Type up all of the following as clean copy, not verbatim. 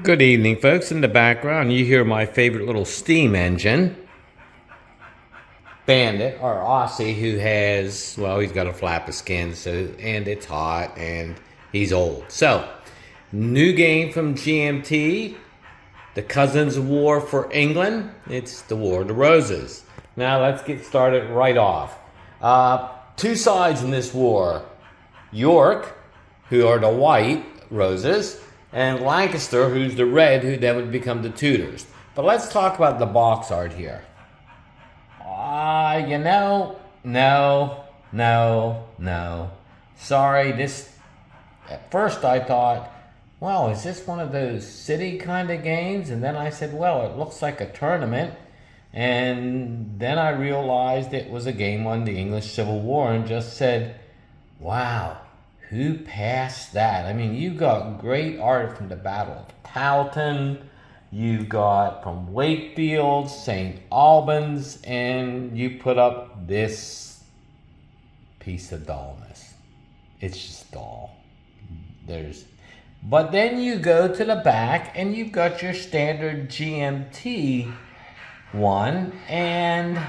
Good evening, folks. In the background, you hear my favorite little steam engine, Bandit, or Aussie, who has, well, he's got a flap of skin, and it's hot, and he's old. So, new game from GMT, the Cousins' War for England. It's the War of the Roses. Now, let's get started right off. Two sides in this war. York, who are the white roses, and Lancaster, who's the red, who then would become the Tudors. But let's talk about the box art here. No. Sorry, at first I thought, well, is this one of those city kind of games? And then I said, well, it looks like a tournament. And then I realized it was a game on the English Civil War and just said, wow. Who passed that? I mean, you got great art from the Battle of Towton. You got from Wakefield, St. Albans, and you put up this piece of dullness. It's just dull. But then you go to the back and you've got your standard GMT one, and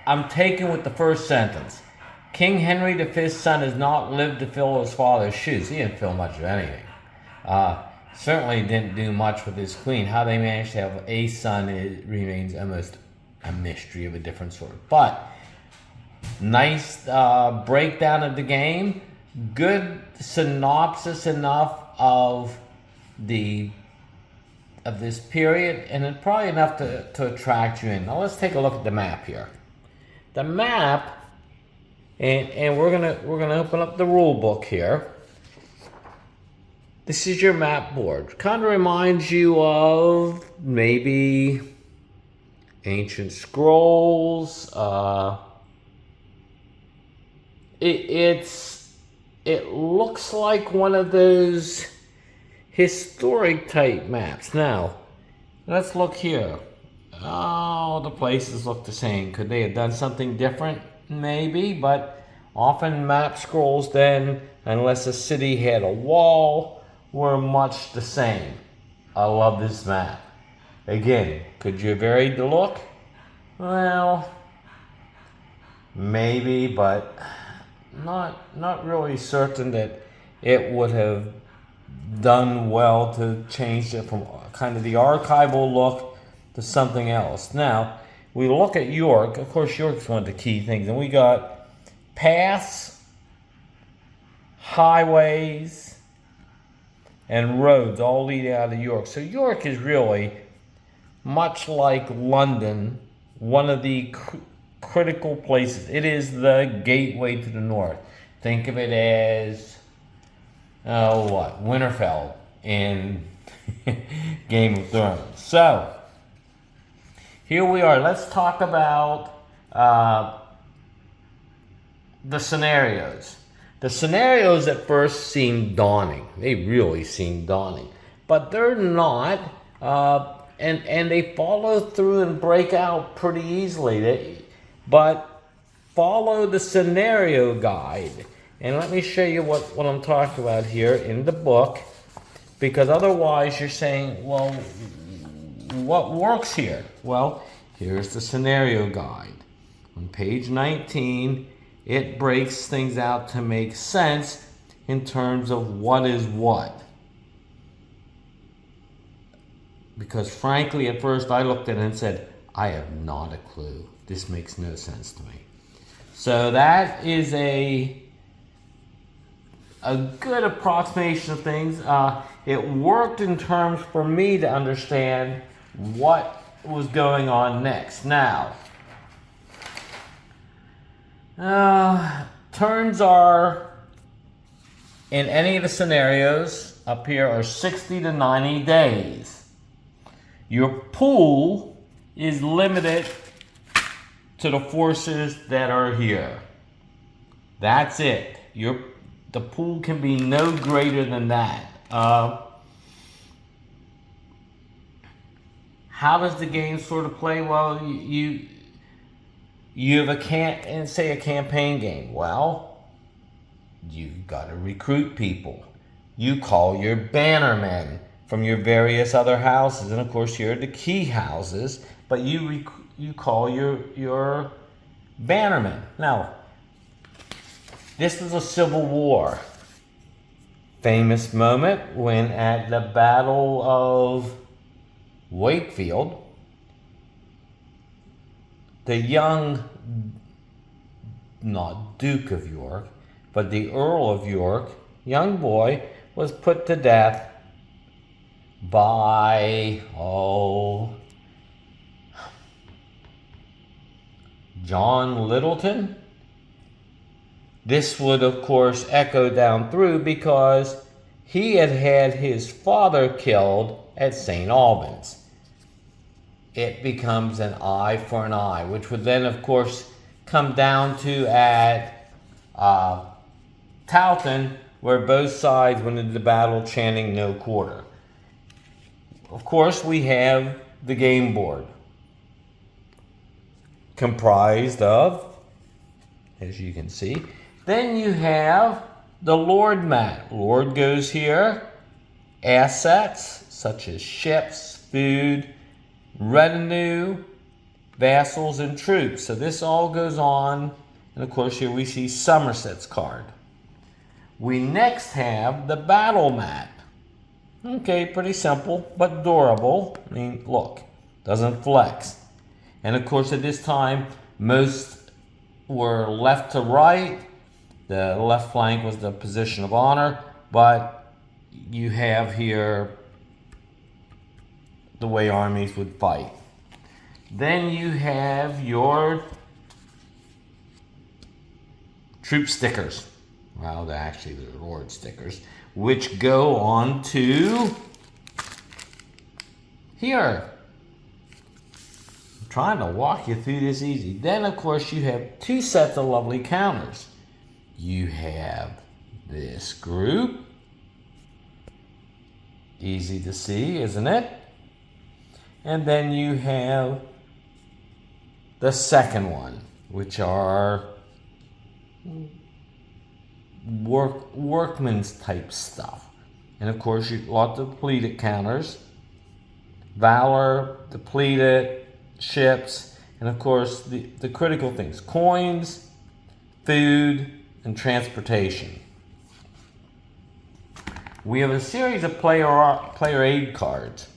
I'm taken with the first sentence. King Henry V's son has not lived to fill his father's shoes. He didn't fill much of anything. Certainly didn't do much with his queen. How they managed to have a son remains almost a mystery of a different sort. But nice breakdown of the game. Good synopsis enough of this period, and it's probably enough to attract you in. Now let's take a look at the map here. The map. And we're gonna open up the rule book here. This is your map board. Kind of reminds you of maybe ancient scrolls. It looks like one of those historic type maps. Now, let's look here. Oh, the places look the same. Could they have done something different? Maybe, but often map scrolls then, unless a city had a wall, were much the same. I love this map. Again, could you have varied the look? Well, maybe, but not really certain that it would have done well to change it from kind of the archival look to something else. Now, we look at York. Of course, York's one of the key things. And we got paths, highways, and roads all leading out of York. So York is really, much like London, one of the critical places. It is the gateway to the north. Think of it as, Winterfell in Game of Thrones. So, here we are. Let's talk about the scenarios. The scenarios at first seem daunting. They really seem daunting. But they're not. And they follow through and break out pretty easily. But follow the scenario guide. And let me show you what I'm talking about here in the book. Because otherwise you're saying, well, what works here? Well, here's the scenario guide. On page 19, it breaks things out to make sense in terms of what is what. Because frankly, at first I looked at it and said, I have not a clue. This makes no sense to me. So that is a good approximation of things. It worked in terms for me to understand what was going on next. Now, turns are, in any of the scenarios up here, are 60 to 90 days. Your pool is limited to the forces that are here. That's it. The pool can be no greater than that. How does the game sort of play? Well, you have a campaign game. Well, you've got to recruit people. you call your bannermen from your various other houses. And of course, here are the key houses, but you call your bannermen. Now, this was a civil war. Famous moment when at the Battle of Wakefield, the young, not Duke of York, but the Earl of York, young boy, was put to death by, John Littleton. This would, of course, echo down through because he had had his father killed at St. Albans. It becomes an eye for an eye, which would then, of course, come down to at Towton, where both sides went into the battle chanting no quarter. Of course, we have the game board, comprised of, as you can see, then you have the Lord mat. Lord goes here. Assets such as ships, food, retinue, vassals, and troops. So this all goes on. And of course here we see Somerset's card. We next have the battle mat. Okay, pretty simple, but durable. I mean, look, doesn't flex. And of course at this time, most were left to right. The left flank was the position of honor, but you have here the way armies would fight. Then you have your troop stickers. Well, they're actually the Lord stickers, which go on to here. I'm trying to walk you through this easy. Then, of course, you have two sets of lovely counters. You have this group. Easy to see, isn't it? And then you have the second one, which are workman's type stuff. And of course, you lots of depleted counters, valor, depleted, ships, and of course the critical things, coins, food, and transportation. We have a series of player aid cards.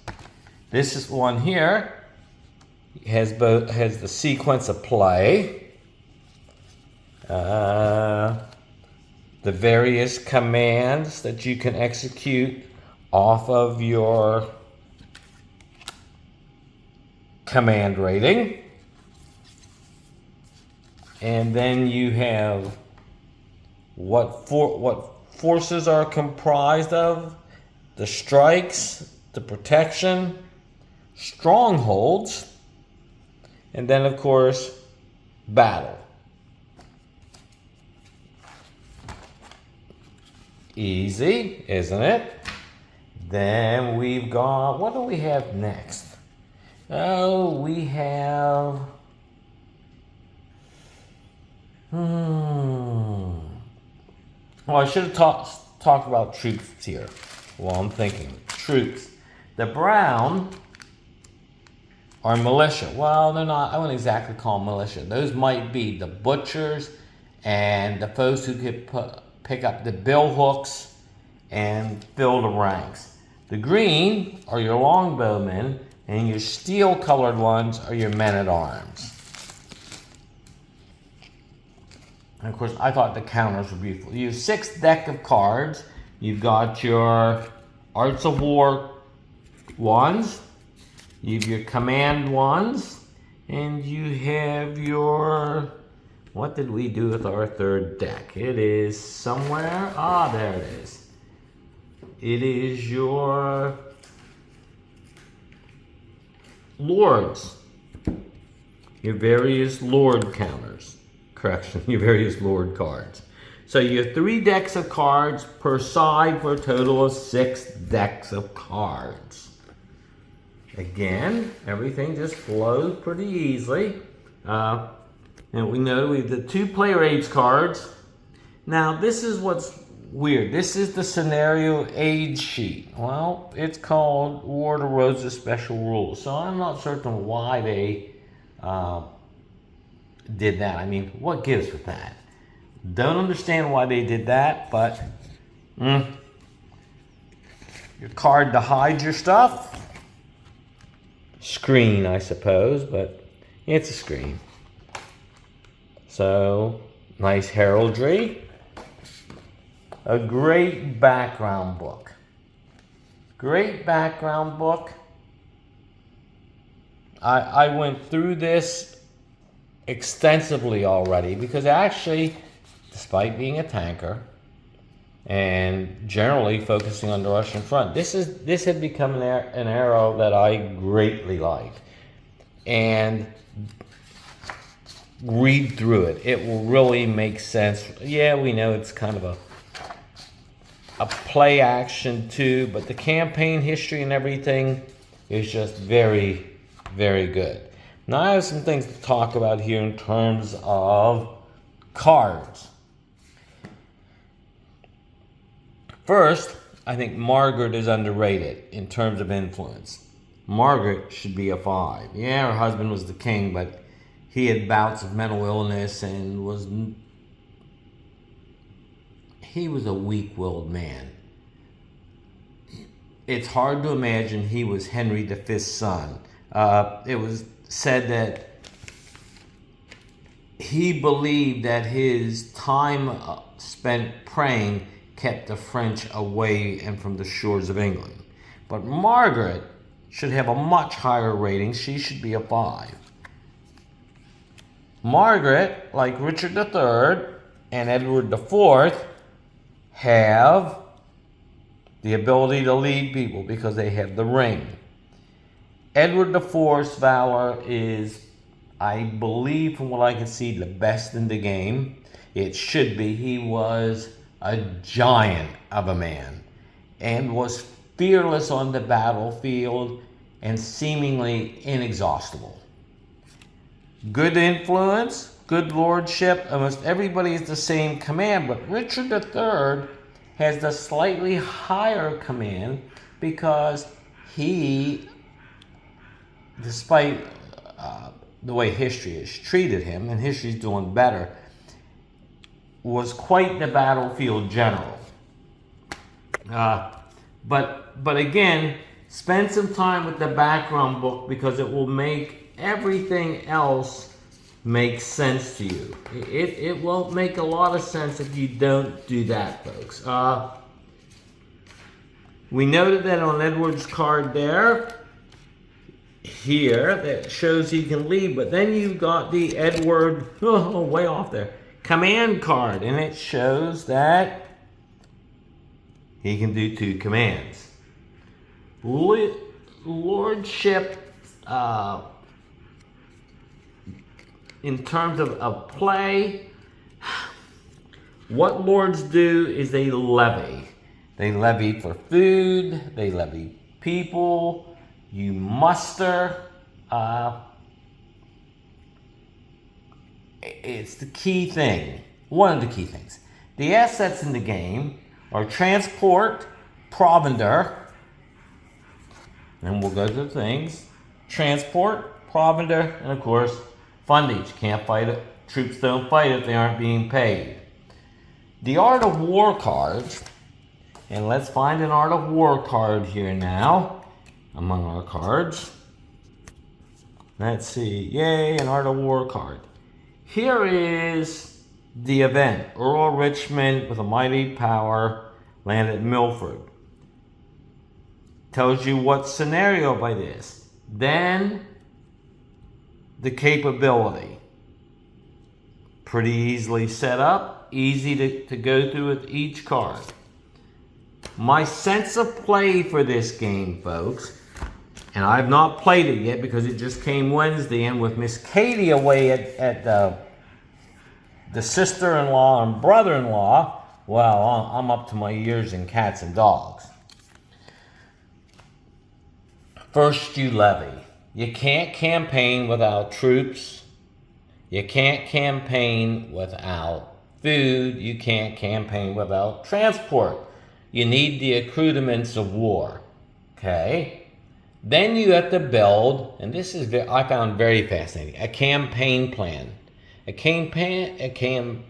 This is one here. It has the sequence of play, the various commands that you can execute off of your command rating, and then you have what forces are comprised of, the strikes, the protection, strongholds, and then of course battle. Easy, isn't it? Then we've got, what do we have next? Oh, we have well, I should have talked about troops here. Well, I'm thinking troops. The brown are militia. Well, they're not, I wouldn't exactly call them militia. Those might be the butchers and the folks who could pick up the bill hooks and fill the ranks. The green are your longbowmen, and your steel-colored ones are your men-at-arms. And of course, I thought the counters were beautiful. You have 6 decks of cards. You've got your Arts of War ones, you have your command ones, and you have your, what did we do with our third deck? It is somewhere, there it is. It is your lords, your various lord counters, your various lord cards. So you have 3 decks of cards per side for a total of 6 decks of cards. Again, everything just flows pretty easily. And we know we have the 2 player aids cards. Now this is what's weird. This is the scenario aid sheet. Well, it's called War of the Roses Special Rules. So I'm not certain why they did that. I mean, what gives with that? Don't understand why they did that, but your card to hide your stuff. Screen, I suppose, but it's a screen. So, nice heraldry. A great background book. Great background book. I went through this extensively already because actually, despite being a tanker and generally focusing on the Russian front, this had become an arrow that I greatly like. And read through it. It will really make sense. Yeah, we know it's kind of a play action too, but the campaign history and everything is just very, very good. Now I have some things to talk about here in terms of cards. First, I think Margaret is underrated in terms of influence. Margaret should be a 5. Yeah, her husband was the king, but he had bouts of mental illness and he was a weak-willed man. It's hard to imagine he was Henry V's son. It was said that he believed that his time spent praying kept the French away and from the shores of England. But Margaret should have a much higher rating. She should be a 5. Margaret, like Richard III and Edward IV, have the ability to lead people because they have the ring. Edward IV's valor is, I believe from what I can see, the best in the game. It should be. He was a giant of a man and was fearless on the battlefield and seemingly inexhaustible. Good influence, good lordship, almost everybody is the same command, but Richard III has the slightly higher command because he, despite the way history has treated him, and history's doing better, was quite the battlefield general. But again, spend some time with the background book because it will make everything else make sense to you. It won't make a lot of sense if you don't do that, folks. We noted that on Edward's card there, here, that shows he can lead, but then you've got the Edward, way off there, command card, and it shows that he can do 2 commands. Lordship, in terms of play, what lords do is they levy. They levy for food, they levy people, you muster. It's the key thing, one of the key things. The assets in the game are transport, provender, and we'll go to the things. Transport, provender, and of course, fundage. Can't fight it. Troops don't fight if they aren't being paid. The Art of War cards, and let's find an Art of War card here now, among our cards. Let's see, yay, an Art of War card. Here is the event. Earl Richmond with a mighty power landed at Milford. Tells you what scenario by this. Then the capability. Pretty easily set up, easy to go through with each card. My sense of play for this game, folks, and I've not played it yet because it just came Wednesday, and with Miss Katie away at the sister-in-law and brother-in-law, well, I'm up to my ears in cats and dogs. First, you levy. You can't campaign without troops. You can't campaign without food. You can't campaign without transport. You need the accoutrements of war. Okay? Then you have to build, and this is I found very fascinating, a campaign plan. A campaign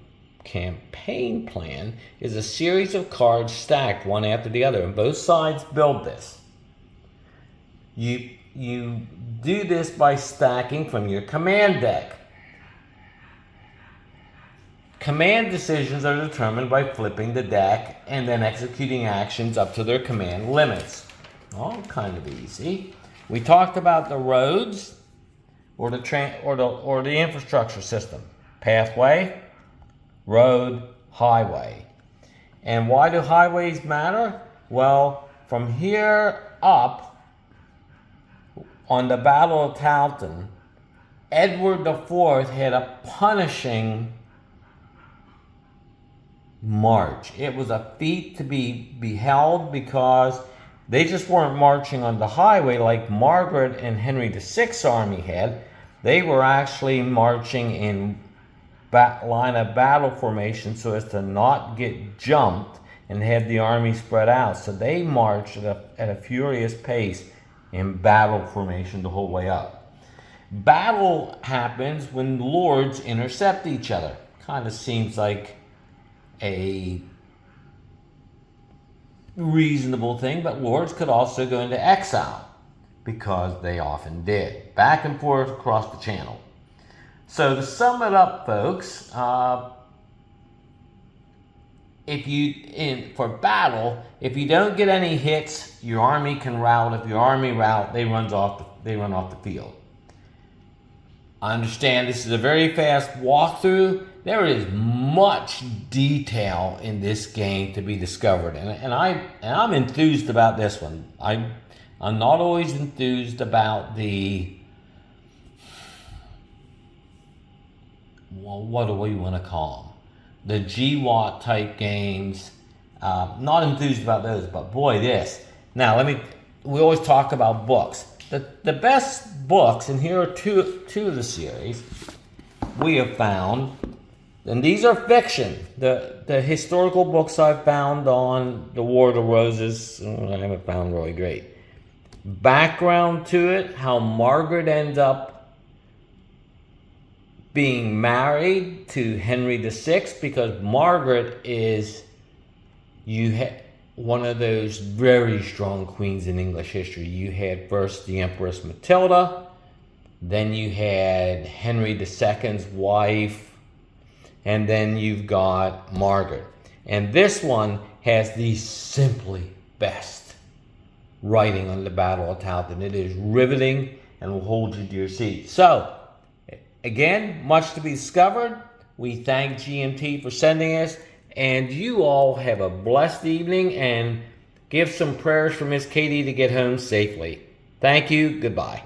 plan is a series of cards stacked one after the other, and both sides build this. You do this by stacking from your command deck. Command decisions are determined by flipping the deck and then executing actions up to their command limits. All kind of easy. We talked about the roads or the infrastructure system. Pathway, road, highway. And why do highways matter? Well, from here up on the Battle of Towton, Edward IV had a punishing march. It was a feat to be beheld because they just weren't marching on the highway like Margaret and Henry VI's army had. They were actually marching in line of battle formation so as to not get jumped and have the army spread out. So they marched at a furious pace in battle formation the whole way up. Battle happens when lords intercept each other. Kind of seems like a reasonable thing, but lords could also go into exile because they often did, back and forth across the channel. So to sum it up, folks, for battle, if you don't get any hits, your army can rout. If your army rout, they run off the field. I understand this is a very fast walkthrough. There is much detail in this game to be discovered, and I'm enthused about this one. I'm not always enthused about the, well, what do we want to call them? The GWOT type games. Not enthused about those, but boy, this. Now we always talk about books. The best books, and here are two of the series we have found, and these are fiction. The historical books I've found on the War of the Roses, I haven't found really great. Background to it, how Margaret ends up being married to Henry VI, because Margaret is one of those very strong queens in English history. You had first the Empress Matilda, then you had Henry II's wife, and then you've got Margaret. And this one has the simply best writing on the Battle of Towton. It is riveting and will hold you to your seat. So, again, much to be discovered. We thank GMT for sending us. And you all have a blessed evening, and give some prayers for Miss Katie to get home safely. Thank you. Goodbye.